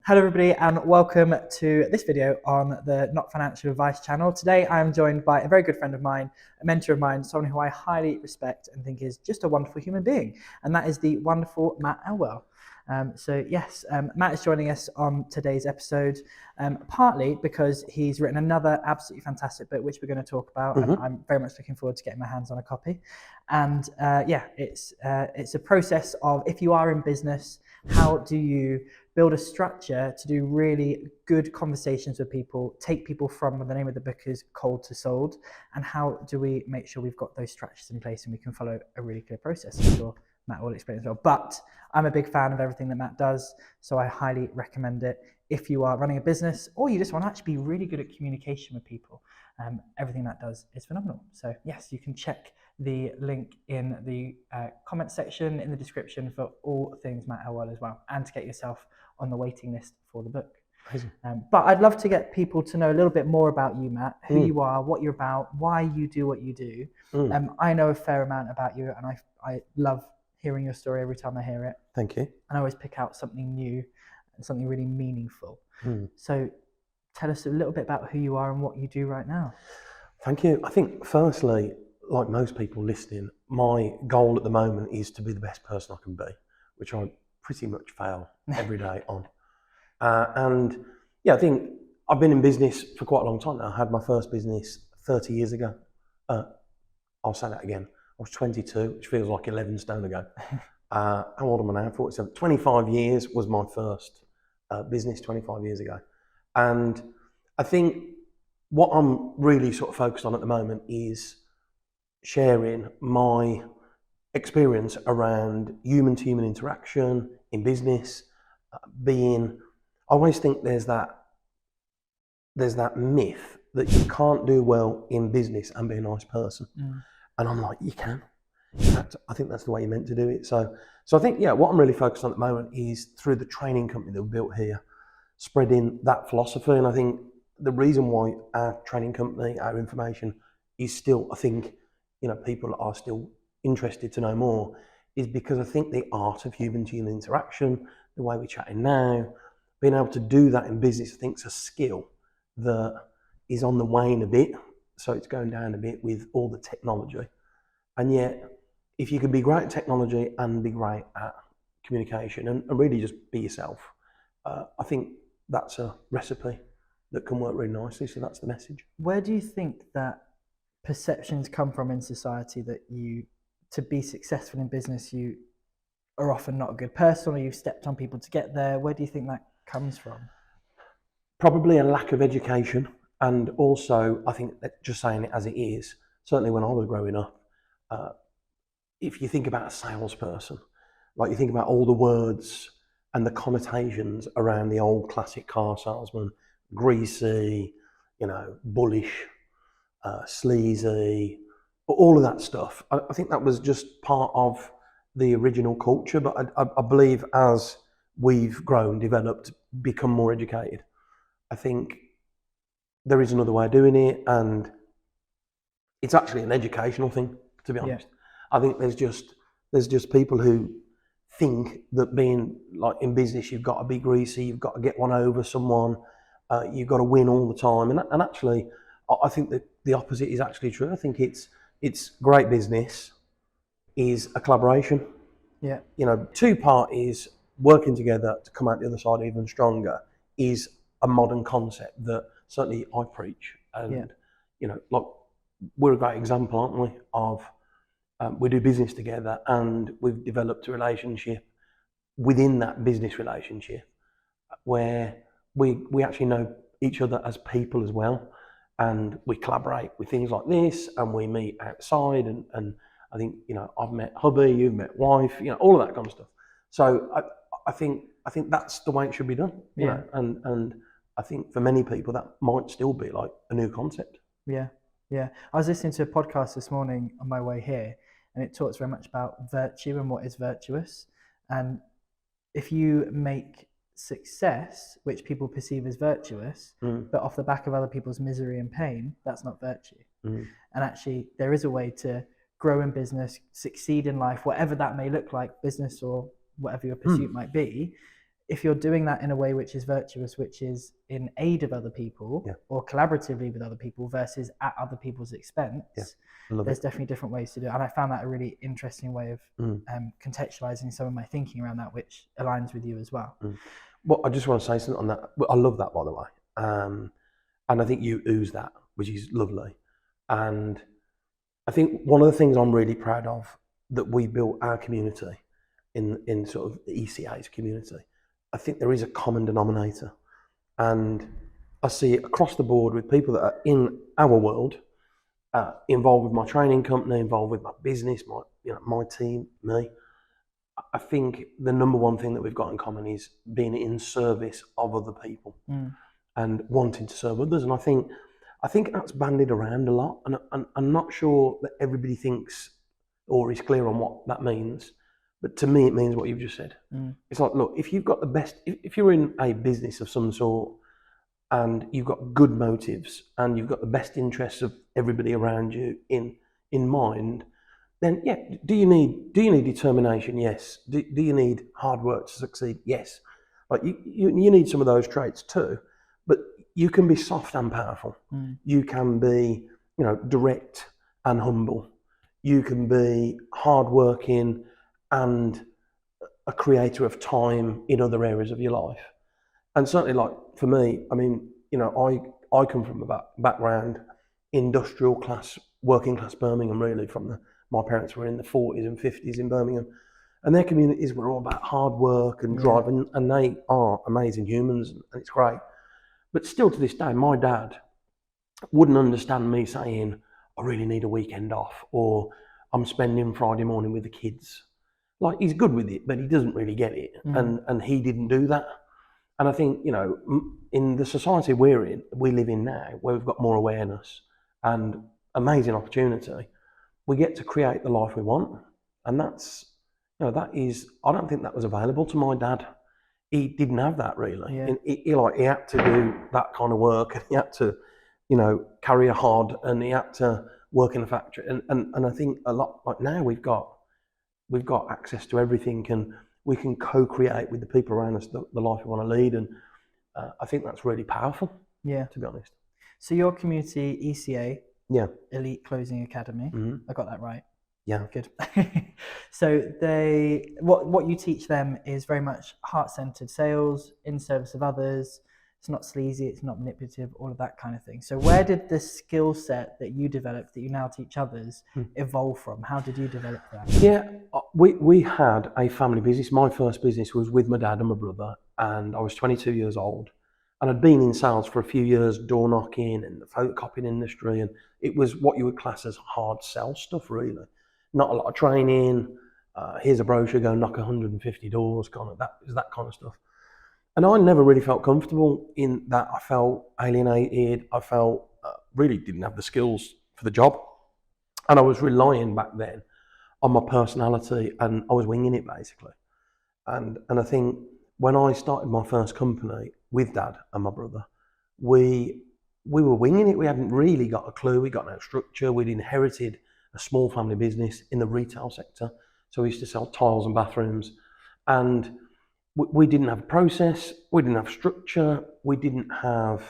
Hello everybody and welcome to this video on the Not Financial Advice channel. Today I'm joined by a very good friend of mine, a mentor of mine, someone who I highly respect and think is just a wonderful human being, and that is the wonderful Matt Elwell. Matt is joining us on today's episode, partly because he's written another absolutely fantastic book, which we're going to talk about, and I'm very much looking forward to getting my hands on a copy. And it's a process of, if you are in business, how do you build a structure to do really good conversations with people, take people from, the name of the book is Cold to Sold, and how do we make sure we've got those structures in place and we can follow a really clear process. I'm sure Matt will explain as well. But I'm a big fan of everything that Matt does, so I highly recommend it. If you are running a business or you just want to actually be really good at communication with people, everything Matt does is phenomenal. So yes, you can check the link in the comment section in the description for all things Matt Elwell as well, and to get yourself on the waiting list for the book. But I'd love to get people to know a little bit more about you, Matt, who you are, what you're about, why you do what you do. I know a fair amount about you, and I love hearing your story every time I hear it. Thank you. And I always pick out something new and something really meaningful. So tell us a little bit about who you are and what you do right now. Thank you. I think firstly, like most people listening, my goal at the moment is to be the best person I can be, which I pretty much fail every day on. And yeah, I think I've been in business for quite a long time now. I had my first business 30 years ago. I'll say that again. I was 22, which feels like 11 stone ago. How old am I now? 47. 25 years was my first business 25 years ago. And I think what I'm really sort of focused on at the moment is sharing my experience around human-to-human interaction in business. I always think there's that myth that you can't do well in business and be a nice person. And I'm like, you can. In fact, I think that's the way you're meant to do it. So I think, yeah, what I'm really focused on at the moment is through the training company that we built here, spreading that philosophy. And I think the reason why our training company, our information is still, I think, people are still interested to know more, is because I think the art of human-to-human interaction, the way we're chatting now, being able to do that in business, I think is a skill that is on the wane a bit. So it's going down a bit with all the technology. And yet, if you can be great at technology and be great at communication and really just be yourself, I think that's a recipe that can work really nicely. So that's the message. Where do you think that perceptions come from in society that to be successful in business, you are often not a good person, or you've stepped on people to get there? Where do you think that comes from? Probably a lack of education. And also, I think that just saying it as it is, certainly when I was growing up, if you think about a salesperson, like you think about all the words and the connotations around the old classic car salesman, greasy, bullish, sleazy, all of that stuff. I think that was just part of the original culture. But I believe as we've grown, developed, become more educated, I think there is another way of doing it, and it's actually an educational thing, to be honest. I think there's just people who think that being like in business, you've got to be greasy, you've got to get one over someone, you've got to win all the time. And actually, I think that the opposite is actually true. I think it's great business is a collaboration. Yeah. Two parties working together to come out the other side even stronger is a modern concept that certainly I preach. And, like we're a great example, aren't we, of we do business together, and we've developed a relationship within that business relationship where we actually know each other as people as well, and we collaborate with things like this, and we meet outside, and I think I've met hubby, you've met wife, all of that kind of stuff. So I think that's the way it should be done. And I think for many people that might still be like a new concept. Yeah. I was listening to a podcast this morning on my way here, and it talks very much about virtue and what is virtuous. And if you make success, which people perceive as virtuous, but off the back of other people's misery and pain, that's not virtue. And actually, there is a way to grow in business, succeed in life, whatever that may look like, business or whatever your pursuit might be, if you're doing that in a way which is virtuous, which is in aid of other people or collaboratively with other people versus at other people's expense, there's definitely different ways to do it. And I found that a really interesting way of contextualizing some of my thinking around that, which aligns with you as well. Well, I just want to say something on that. I love that, by the way. And I think you ooze that, which is lovely. And I think one of the things I'm really proud of that we built our community in sort of the 𝐿𝐴's community, I think there is a common denominator. And I see it across the board with people that are in our world, involved with my training company, involved with my business, my team, me. I think the number one thing that we've got in common is being in service of other people and wanting to serve others. And I think that's bandied around a lot. And I'm not sure that everybody thinks or is clear on what that means. But to me, it means what you've just said. It's like, look, if you've got the best, if you're in a business of some sort and you've got good motives and you've got the best interests of everybody around you in mind, then yeah, do you need determination? Yes. Do you need hard work to succeed? Yes. Like you need some of those traits too, but you can be soft and powerful. You can be, direct and humble. You can be hardworking and a creator of time in other areas of your life. And certainly, like for me, I mean, I come from a background, industrial class, working class Birmingham, really. My parents were in the 40s and 50s in Birmingham, and their communities were all about hard work and drive, and they are amazing humans, and it's great. But still, to this day, my dad wouldn't understand me saying, I really need a weekend off, or I'm spending Friday morning with the kids. Like, he's good with it, but he doesn't really get it. And he didn't do that. And I think, in the society we live in now, where we've got more awareness and amazing opportunity, we get to create the life we want. And that's, that is, I don't think that was available to my dad. He didn't have that really. He had to do that kind of work, and he had to, carry a hod, and he had to work in a factory. And I think a lot, like now we've got access to everything, and we can co-create with the people around us the life we want to lead. And I think that's really powerful, to be honest. So your community, 𝐿𝐴, Elite Closing Academy, I got that right? Yeah. Good. So what you teach them is very much heart-centered sales, in service of others. It's not sleazy, it's not manipulative, all of that kind of thing. So where did the skill set that you developed, that you now teach others, evolve from? How did you develop that? Yeah, we had a family business. My first business was with my dad and my brother, and I was 22 years old. And I'd been in sales for a few years, door knocking and the photocopying industry, and it was what you would class as hard sell stuff, really. Not a lot of training. Here's a brochure, go knock 150 doors, kind of that kind of stuff. And I never really felt comfortable in that. I felt alienated. I felt really didn't have the skills for the job. And I was relying back then on my personality, and I was winging it basically. And I think when I started my first company with Dad and my brother, we were winging it. We hadn't really got a clue. We got no structure. We'd inherited a small family business in the retail sector. So we used to sell tiles and bathrooms, and we didn't have a process, we didn't have structure, we didn't have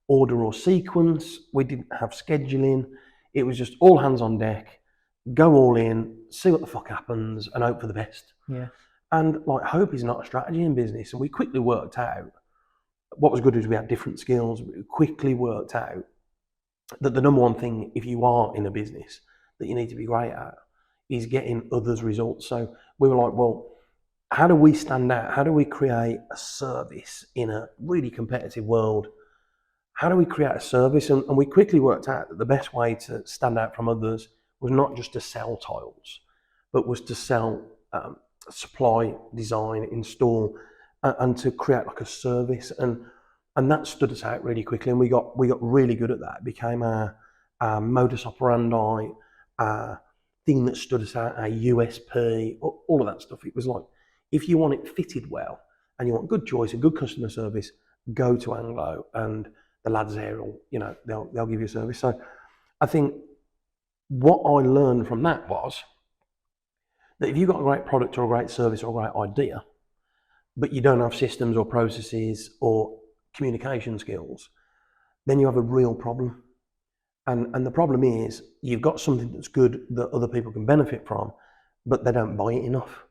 order or sequence, we didn't have scheduling. It was just all hands on deck, go all in, see what the fuck happens, and hope for the best. Yeah. And like, hope is not a strategy in business. And we quickly worked out, what was good is we had different skills. We quickly worked out that the number one thing, if you are in a business, that you need to be great at is getting others' results. So we were like, well, how do we stand out? How do we create a service in a really competitive world? How do we create a service? And we quickly worked out that the best way to stand out from others was not just to sell tiles, but was to sell, supply, design, install, and to create like a service. And that stood us out really quickly. And we got really good at that. It became our modus operandi, our thing that stood us out, our USP, all of that stuff. It was like, if you want it fitted well and you want good choice and good customer service, go to Anglo, and the lads there will, they'll give you service. So I think what I learned from that was that if you've got a great product or a great service or a great idea, but you don't have systems or processes or communication skills, then you have a real problem. And the problem is you've got something that's good that other people can benefit from, but they don't buy it enough.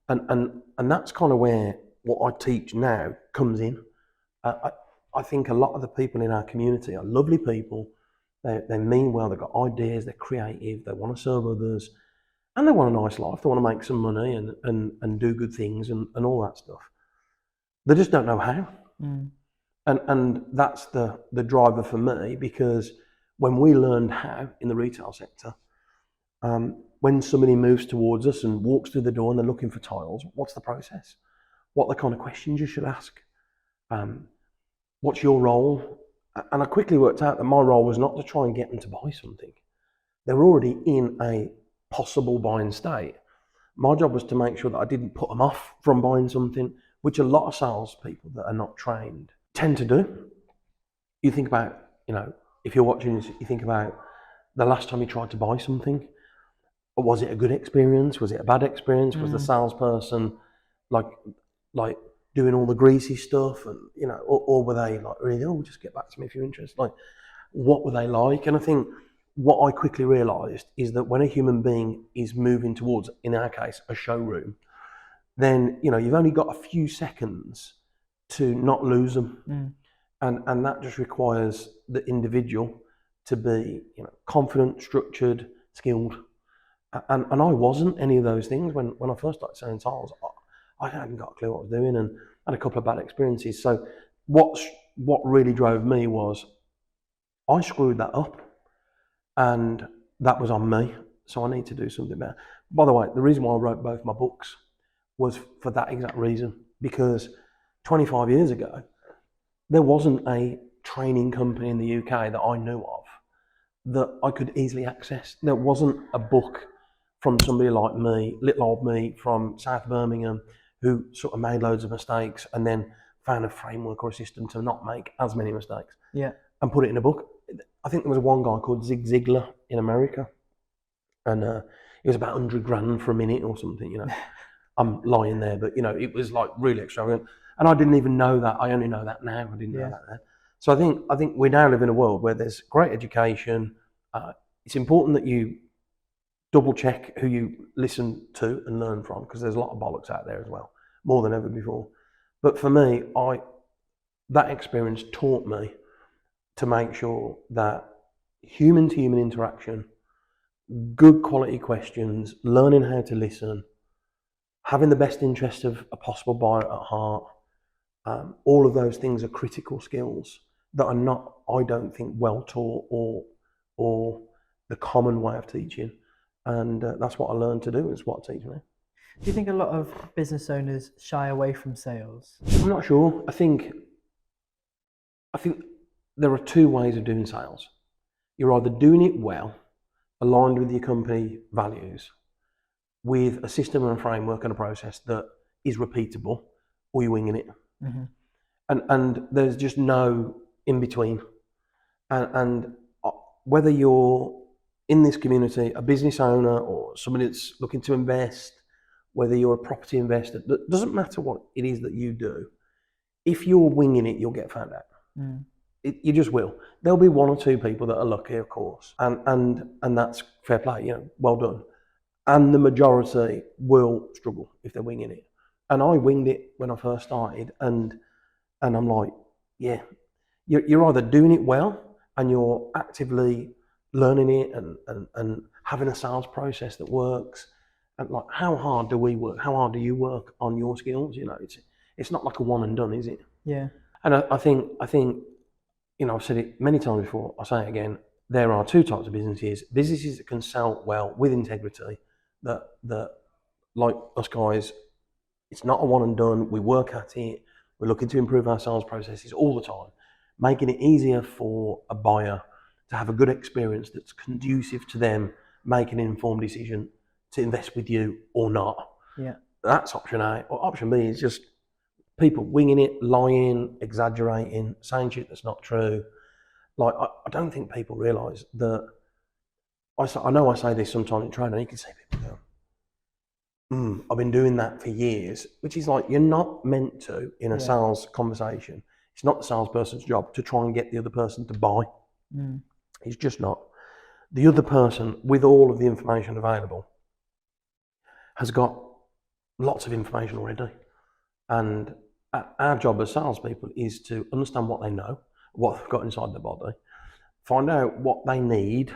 And that's kind of where what I teach now comes in. I think a lot of the people in our community are lovely people. They mean well, they've got ideas, they're creative, they want to serve others, and they want a nice life. They want to make some money and do good things and all that stuff. They just don't know how. And that's the driver for me, because when we learned how in the retail sector, when somebody moves towards us and walks through the door and they're looking for tiles, what's the process? What are the kind of questions you should ask? What's your role? And I quickly worked out that my role was not to try and get them to buy something. They were already in a possible buying state. My job was to make sure that I didn't put them off from buying something, which a lot of salespeople that are not trained tend to do. You think about, if you're watching this, you think about the last time you tried to buy something. Was it a good experience? Was it a bad experience? Was the salesperson like doing all the greasy stuff, and or were they like really, just get back to me if you're interested? Like, what were they like? And I think what I quickly realised is that when a human being is moving towards, in our case, a showroom, then you've only got a few seconds to not lose them, and that just requires the individual to be confident, structured, skilled. And I wasn't any of those things when I first started selling tiles. I hadn't got a clue what I was doing, and had a couple of bad experiences. So what really drove me was I screwed that up, and that was on me. So I need to do something better. By the way, the reason why I wrote both my books was for that exact reason, because 25 years ago, there wasn't a training company in the UK that I knew of that I could easily access. There wasn't a book from somebody like me, little old me from South Birmingham, who sort of made loads of mistakes and then found a framework or a system to not make as many mistakes. And put it in a book. I think there was one guy called 𝐤𝐥𝐢𝐭𝐞 𝐂𝐥𝐤𝐢𝐭𝐞, in America, and it was about 100 grand for a minute or something. I'm lying there, but it was like really extravagant, and I didn't even know that. I only know that now. I didn't know that then. So I think we now live in a world where there's great education. It's important that you double check who you listen to and learn from, because there's a lot of bollocks out there as well, more than ever before. But for me, that experience taught me to make sure that human-to-human interaction, good quality questions, learning how to listen, having the best interest of a possible buyer at heart, all of those things are critical skills that are not, I don't think, well taught or the common way of teaching. And that's what I learned to do, is what I teach now. Do you think a lot of business owners shy away from sales? I'm not sure. I think there are two ways of doing sales. You're either doing it well, aligned with your company values, with a system and a framework and a process that is repeatable, or you're winging it. And there's just no in between. And whether you're in this community, a business owner or somebody that's looking to invest, whether you're a property investor, it doesn't matter what it is that you do. If you're winging it, you'll get found out. You just will. There'll be one or two people that are lucky, of course, and that's fair play. Well done. And the majority will struggle if they're winging it. And I winged it when I first started, and I'm like, yeah, you're either doing it well and you're actively learning it and having a sales process that works. And like, how hard do we work? How hard do you work on your skills? It's not like a one and done, is it? Yeah. And I think I've said it many times before, I'll say it again, there are two types of businesses. Businesses that can sell well with integrity, that like us guys, it's not a one and done. We work at it. We're looking to improve our sales processes all the time, making it easier for a buyer to have a good experience that's conducive to them making an informed decision to invest with you or not. That's option A. Or option B is just people winging it, lying, exaggerating, saying shit that's not true. Like, I don't think people realise that. I know I say this sometimes in training, you can see people go, I've been doing that for years, which is like, you're not meant to, in a sales conversation, it's not the salesperson's job to try and get the other person to buy. It's just not. The other person, with all of the information available, has got lots of information already. And our job as salespeople is to understand what they know, what they've got inside their body, find out what they need,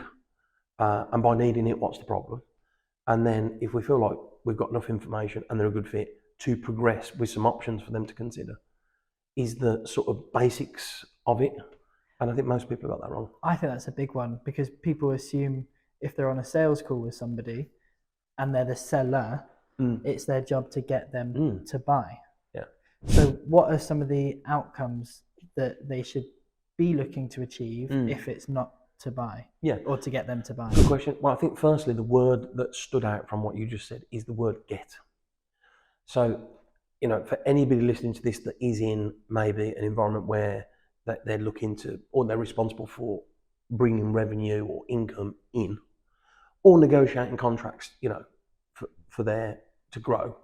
and by needing it, what's the problem. And then if we feel like we've got enough information and they're a good fit, to progress with some options for them to consider, is the sort of basics of it. And I think most people got that wrong. I think that's a big one, because people assume if they're on a sales call with somebody and they're the seller, it's their job to get them to buy. Yeah. So what are some of the outcomes that they should be looking to achieve if it's not to buy? Yeah. Or to get them to buy? Good question. Well, I think firstly, the word that stood out from what you just said is the word get. So, you know, for anybody listening to this that is in maybe an environment where that they're looking to, or they're responsible for bringing revenue or income in, or negotiating contracts, you know, for their to grow,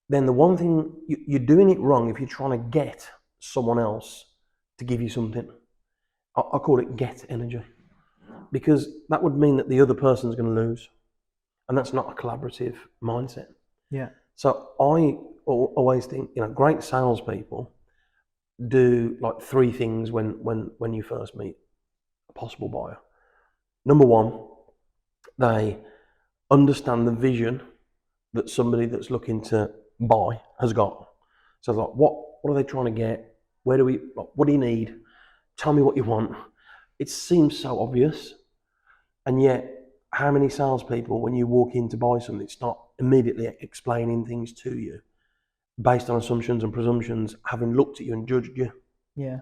then the one thing, you're doing it wrong if you're trying to get someone else to give you something. I call it get energy, because that would mean that the other person's going to lose, and that's not a collaborative mindset. Yeah. So I always think, you know, great salespeople do like three things when you first meet a possible buyer. Number one, they understand the vision that somebody that's looking to buy has got. So like, what are they trying to get? What do you need? Tell me what you want. It seems so obvious, and yet how many salespeople, when you walk in to buy something, start immediately explaining things to you based on assumptions and presumptions, having looked at you and judged you? Yeah.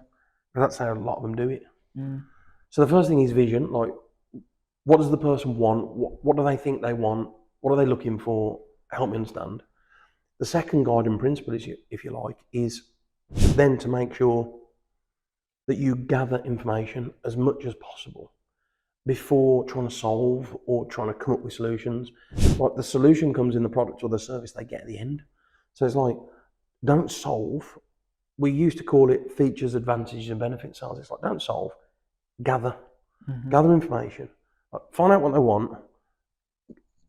And that's how a lot of them do it. So the first thing is vision. Like, what does the person want? What do they think they want? What are they looking for? Help me understand. The second guiding principle, is, if you like, is then to make sure that you gather information as much as possible before trying to solve or trying to come up with solutions. Like, the solution comes in the product or the service they get at the end. So it's like, don't solve. We used to call it features, advantages, and benefit sales. It's like, don't solve, gather. Gather information. Like, find out what they want.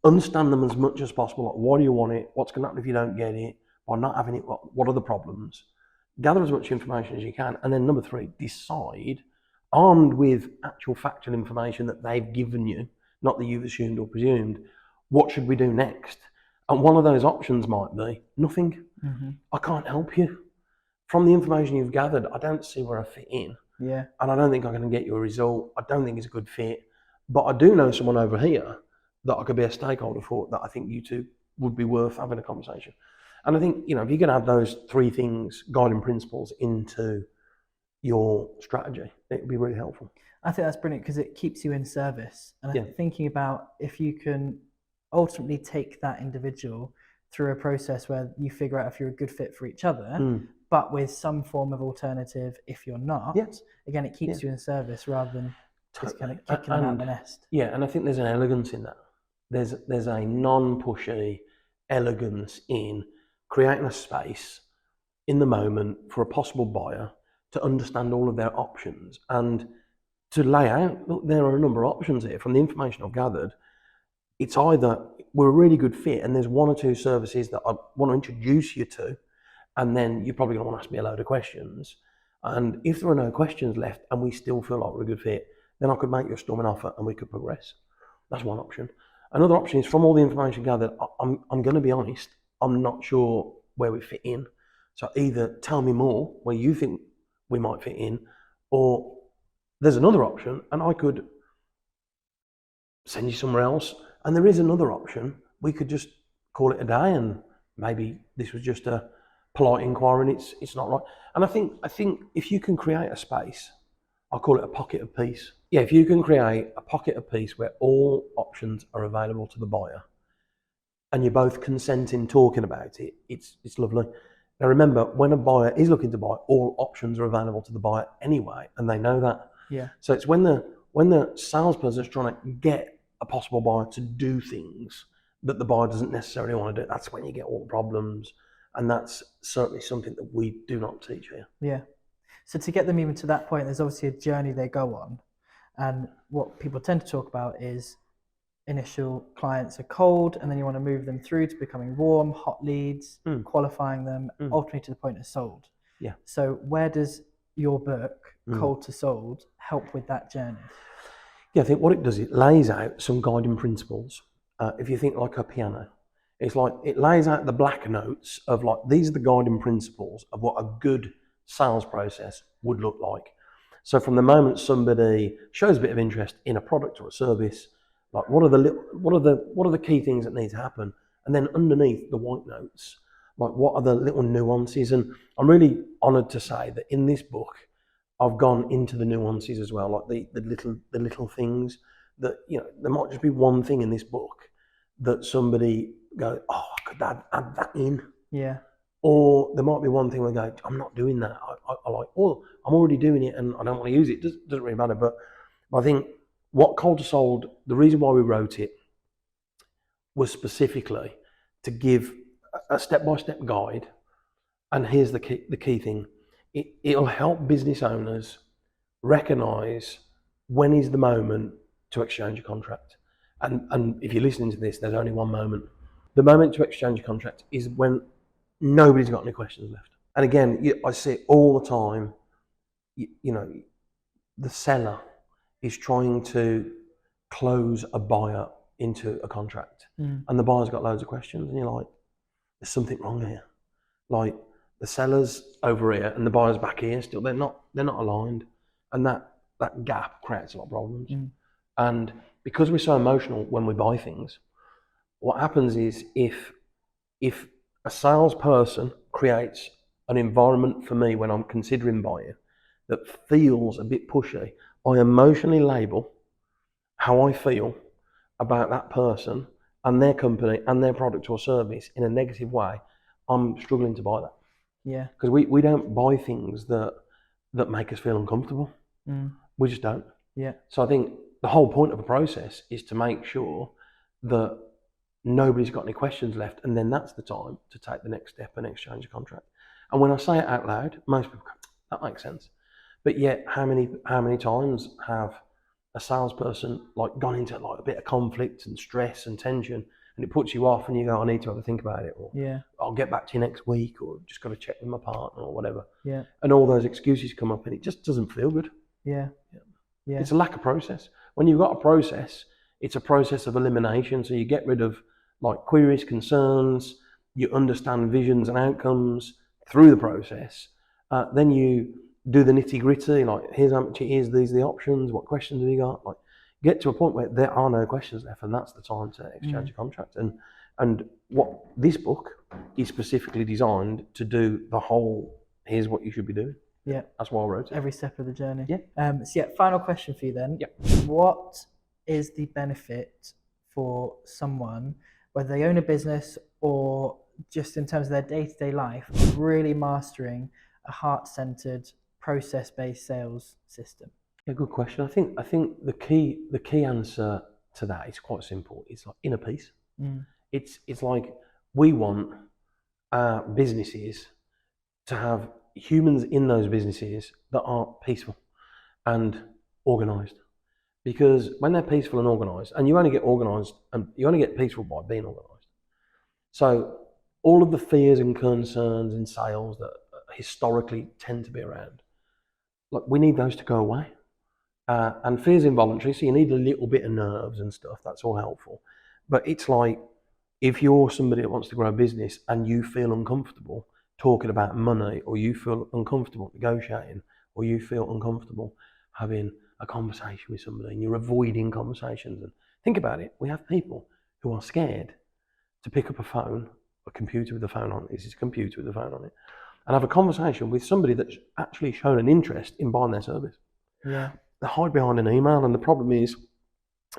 Understand them as much as possible. Like, why do you want it? What's going to happen if you don't get it? By not having it, what are the problems? Gather as much information as you can. And then number three, decide, armed with actual factual information that they've given you, not that you've assumed or presumed, what should we do next? And one of those options might be nothing. I can't help you. From the information you've gathered, I don't see where I fit in. Yeah. And I don't think I'm going to get you a result. I don't think it's a good fit. But I do know someone over here that I could be a stakeholder for, that I think you two would be worth having a conversation. And I think, you know, if you can add those three things, guiding principles, into your strategy, it would be really helpful. I think that's brilliant, because it keeps you in service. And I'm thinking about if you can ultimately take that individual through a process where you figure out if you're a good fit for each other, but with some form of alternative if you're not. Again, it keeps you in service rather than just kind of kicking them out of the nest. Yeah, and I think there's an elegance in that. There's a non-pushy elegance in creating a space in the moment for a possible buyer to understand all of their options and to lay out, look, there are a number of options here. From the information I've gathered, it's either we're a really good fit and there's one or two services that I want to introduce you to, and then you're probably going to want to ask me a load of questions. And if there are no questions left and we still feel like we're a good fit, then I could make you a storming offer and we could progress. That's one option. Another option is, from all the information gathered, I'm going to be honest, I'm not sure where we fit in. So either tell me more where you think we might fit in, or there's another option and I could send you somewhere else. And there is another option. We could just call it a day, and maybe this was just a polite inquiry and it's not right. And I think if you can create a space, I call it a pocket of peace. Yeah, if you can create a pocket of peace where all options are available to the buyer and you're both consenting, talking about it, it's lovely. Now remember, when a buyer is looking to buy, all options are available to the buyer anyway, and they know that. Yeah. So it's when the salesperson is trying to get a possible buyer to do things that the buyer doesn't necessarily want to do, that's when you get all the problems. And that's certainly something that we do not teach here. Yeah. So to get them even to that point, there's obviously a journey they go on. And what people tend to talk about is initial clients are cold, and then you want to move them through to becoming warm, hot leads, qualifying them, ultimately to the point of sold. Yeah. So where does your book, Cold to Sold, help with that journey? Yeah, I think what it does, it lays out some guiding principles. If you think like a piano, it's like it lays out the black notes of like, these are the guiding principles of what a good sales process would look like. So from the moment somebody shows a bit of interest in a product or a service, like what are the key things that need to happen, and then underneath the white notes, like what are the little nuances. And I'm really honoured to say that in this book, I've gone into the nuances as well, like the little things that, you know, there might just be one thing in this book that somebody goes, oh, I could add that in. Yeah. Or there might be one thing where I go, I'm not doing that. I like, oh, I'm already doing it and I don't want to use it. It doesn't really matter. But I think what Cold to Sold, the reason why we wrote it was specifically to give a step-by-step guide. And here's the key thing. It'll help business owners recognise when is the moment to exchange a contract. And if you're listening to this, there's only one moment. The moment to exchange a contract is when nobody's got any questions left. And again, I see it all the time. You know, the seller is trying to close a buyer into a contract, and the buyer's got loads of questions, and you're like, there's something wrong here. Like, the seller's over here and the buyer's back here still. They're not aligned, and that gap creates a lot of problems. And because we're so emotional when we buy things, what happens is if a salesperson creates an environment for me when I'm considering buying that feels a bit pushy, I emotionally label how I feel about that person and their company and their product or service in a negative way, I'm struggling to buy that. Yeah. Because we don't buy things that make us feel uncomfortable. We just don't. Yeah. So I think the whole point of a process is to make sure that nobody's got any questions left, and then that's the time to take the next step and exchange a contract. And when I say it out loud, most people go, that makes sense. But yet, how many times have a salesperson like gone into like a bit of conflict and stress and tension, and it puts you off, and you go, I need to have a think about it, or I'll get back to you next week, or just got to check with my partner, or whatever. Yeah. And all those excuses come up, and it just doesn't feel good. Yeah. Yeah. It's a lack of process. When you've got a process, it's a process of elimination. So you get rid of like queries, concerns, you understand visions and outcomes through the process. Then you do the nitty gritty, like here's how much it is, these are the options, what questions have you got? Like, get to a point where there are no questions left, and that's the time to exchange a contract. And what this book is specifically designed to do, the whole, here's what you should be doing. Yeah. That's why I wrote it. Every step of the journey. Yeah. So yeah, final question for you then. Yeah. What is the benefit for someone, whether they own a business or just in terms of their day-to-day life, of really mastering a heart-centered, process-based sales system? Yeah, good question. I think the key answer to that is quite simple. It's like inner peace. It's like we want our businesses to have humans in those businesses that are peaceful and organised. Because when they're peaceful and organised, and you only get organised and you only get peaceful by being organised. So all of the fears and concerns in sales that historically tend to be around, like, we need those to go away. And fear's involuntary, so you need a little bit of nerves and stuff. That's all helpful. But it's like, if you're somebody that wants to grow a business and you feel uncomfortable talking about money, or you feel uncomfortable negotiating, or you feel uncomfortable having a conversation with somebody and you're avoiding conversations, and think about it, we have people who are scared to pick up a computer with a phone on it, this is a computer with a phone on it, and have a conversation with somebody that's actually shown an interest in buying their service. Yeah. They hide behind an email, and the problem is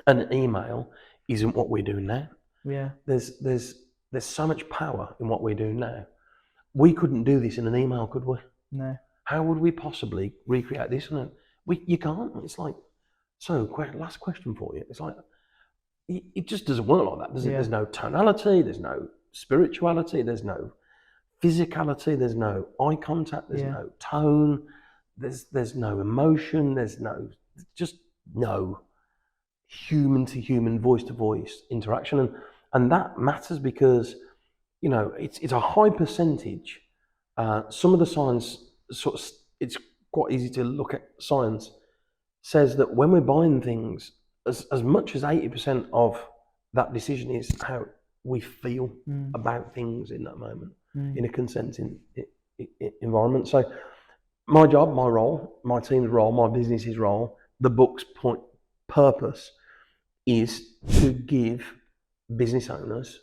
an email isn't what we're doing now. Yeah. There's so much power in what we're doing now. We couldn't do this in an email, could we? No. How would we possibly recreate this? You can't. It's like, so last question for you. It's like, it just doesn't work like that. There's no tonality, there's no spirituality, there's no physicality, there's no eye contact, there's no tone, there's no emotion, there's just no human to human, voice to voice interaction, and that matters because it's a high percentage. Some of the science it's quite easy to look at. Science says that when we're buying things, as much as 80% of that decision is how we feel about things in that moment, in a consenting environment. So my job, my role, my team's role, my business's role, the book's purpose is to give business owners,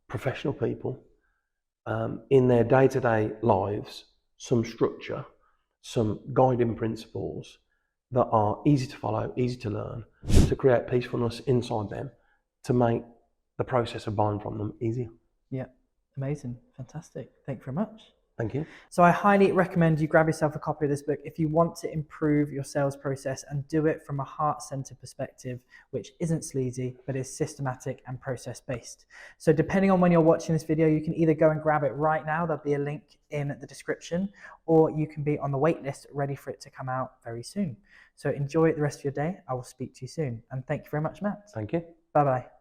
professional people, in their day-to-day lives, some structure, some guiding principles that are easy to follow, easy to learn, to create peacefulness inside them, to make the process of buying from them easier. Yeah, amazing, fantastic. Thank you very much. Thank you. So I highly recommend you grab yourself a copy of this book if you want to improve your sales process and do it from a heart-centered perspective, which isn't sleazy, but is systematic and process-based. So depending on when you're watching this video, you can either go and grab it right now, there'll be a link in the description, or you can be on the wait list ready for it to come out very soon. So enjoy the rest of your day. I will speak to you soon. And thank you very much, Matt. Thank you. Bye-bye.